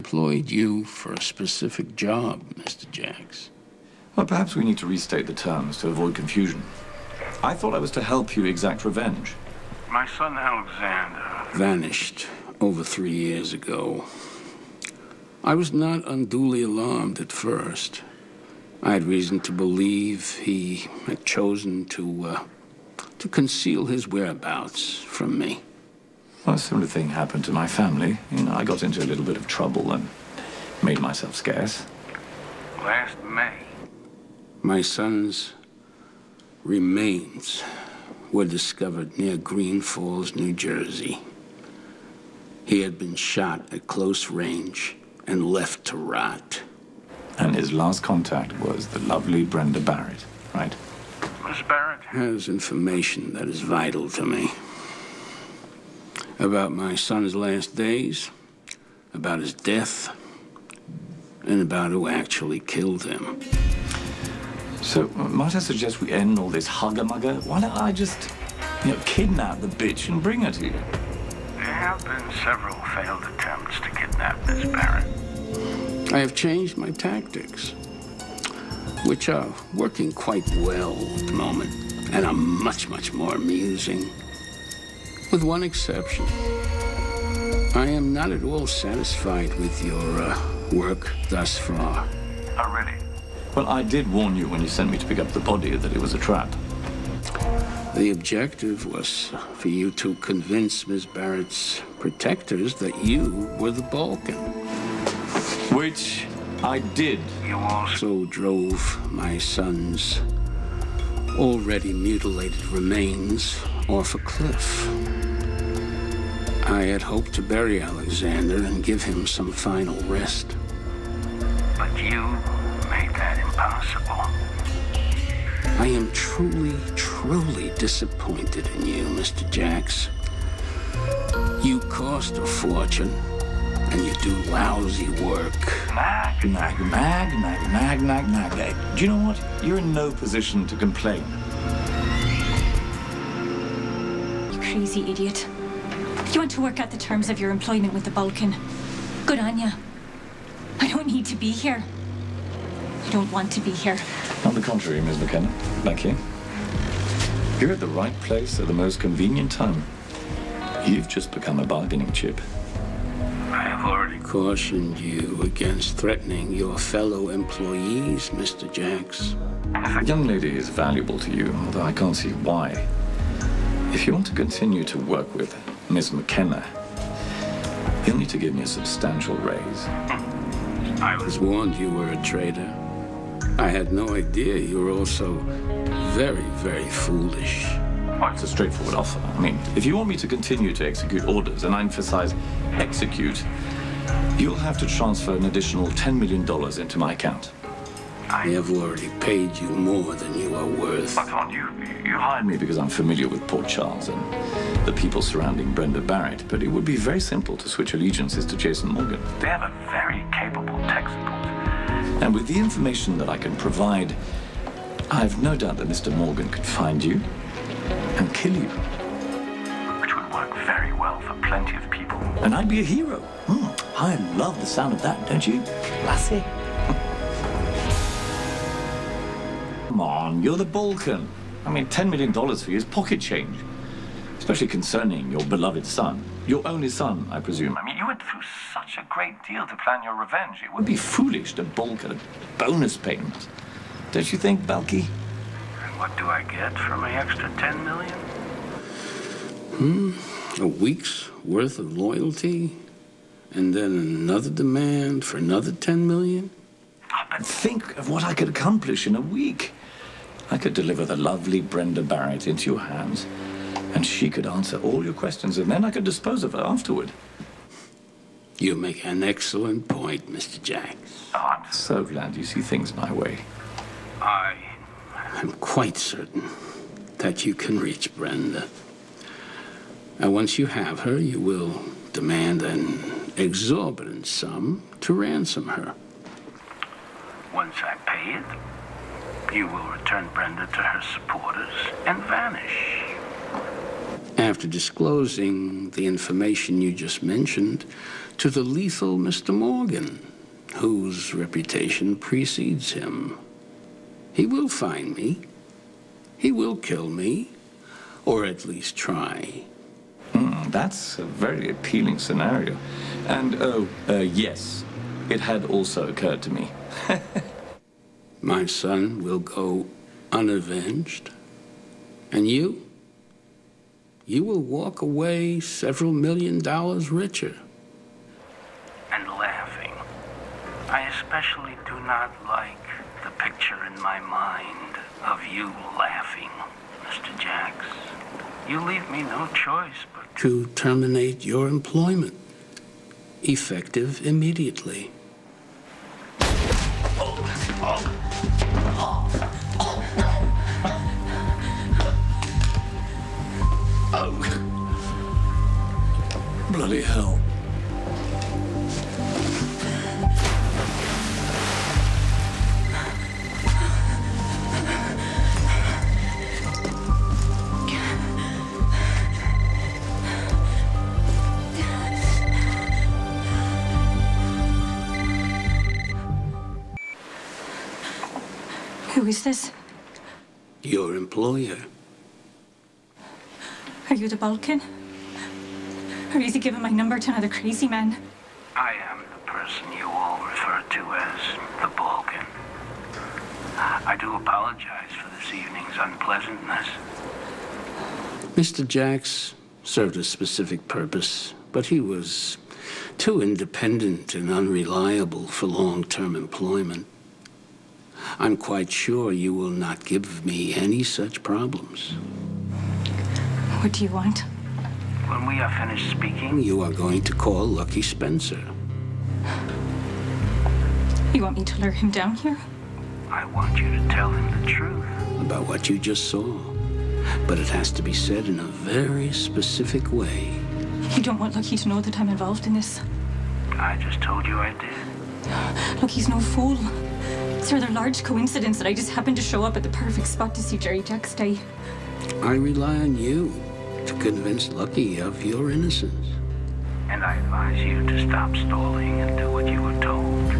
employed you for a specific job, Mr. Jacks. Well, perhaps we need to restate the terms to avoid confusion. I thought I was to help you exact revenge. My son Alexander vanished over 3 years ago. I was not unduly alarmed at first. I had reason to believe he had chosen to conceal his whereabouts from me. Well, a similar thing happened to my family. You know, I got into a little bit of trouble and made myself scarce. last May. My son's remains were discovered near Green Falls, New Jersey. He had been shot at close range and left to rot. And his last contact was the lovely Brenda Barrett, right? Miss Barrett has information that is vital to me. About my son's last days, about his death, and about who actually killed him. So, might I suggest we end all this hugger-mugger? Why don't I just, kidnap the bitch and bring her to you? There have been several failed attempts to kidnap Miss Barrett. I have changed my tactics, which are working quite well at the moment, and are much, much more amusing. With one exception. I am not at all satisfied with your work thus far. Oh, really? Well, I did warn you when you sent me to pick up the body that it was a trap. The objective was for you to convince Miss Barrett's protectors that you were the Balkan. Which I did. You also drove my son's already mutilated remains off a cliff. I had hoped to bury Alexander and give him some final rest. But you made that impossible. I am truly, truly disappointed in you, Mr. Jacks. You cost a fortune, and you do lousy work. Nag. Do you know what? You're in no position to complain. You crazy idiot. You want to work out the terms of your employment with the Balkan. Good on ya. I don't need to be here. I don't want to be here. On the contrary, Miss McKenna. Thank you. You're at the right place at the most convenient time. You've just become a bargaining chip. I have already Cautioned you against threatening your fellow employees, Mr. Jacks. The young lady is valuable to you, although I can't see why. If you want to continue to work with Miss McKenna, you'll need to give me a substantial raise. I was warned you were a traitor. I had no idea you were also very, very foolish. Well, it's a straightforward offer. I mean, if you want me to continue to execute orders, and I emphasize execute, you'll have to transfer an additional $10 million into my account. I have already paid you more than you are worth. But on you Hired me because I'm familiar with Port Charles and the people surrounding Brenda Barrett, but it would be very simple to switch allegiances to Jason Morgan. They have a very capable tech support. And with the information that I can provide, I have no doubt that Mr. Morgan could find you and kill you. Which would work very well for plenty of people. And I'd be a hero. I love the sound of that, don't you, lassie? Come on, you're the Balkan. I mean, $10 million for you is pocket change. Especially concerning your beloved son. Your only son, I presume. I mean, you went through such a great deal to plan your revenge. It would It would be foolish to bulk a bonus payment. Don't you think, Balky? And what do I get for my extra $10 million? A week's worth of loyalty, and then another demand for another $10 million? But think of what I could accomplish in a week. I could deliver the lovely Brenda Barrett into your hands, and she could answer all your questions, and then I could dispose of her afterward. You make an excellent point, Mr. Jacks. Oh, I'm so glad you see things my way. I'm quite certain that you can reach Brenda. And once you have her, you will demand an exorbitant sum to ransom her. Once I pay it, you will return Brenda to her supporters and vanish. After disclosing the information you just mentioned to the lethal Mr. Morgan, whose reputation precedes him. He will find me. He will kill me, or at least try. That's a very appealing scenario. And, yes, it had also occurred to me. My son will go unavenged. And you? You will walk away several $1 million richer. And laughing. I especially do not like the picture in my mind of you laughing, Mr. Jacks. You leave me no choice but to terminate your employment, effective immediately. Bloody hell. Who is this? Your employer. Are you the Balkan? Or is he giving my number to another crazy man? I am the person you all refer to as the Balkan. I do apologize for this evening's unpleasantness. Mr. Jacks served a specific purpose, but he was too independent and unreliable for long-term employment. I'm quite sure you will not give me any such problems. What do you want? When we are finished speaking, You are going to call Lucky Spencer. You want me to lure him down here? I want you to tell him the truth. About what you just saw. But it has to be said in a very specific way. You don't want Lucky to know that I'm involved in this. I just told you I did. Look, he's no fool. It's a rather large coincidence that I just happened to show up at the perfect spot to see Jerry Jacks die. I rely on you to convince Lucky of your innocence. And I advise you to stop stalling and do what you were told.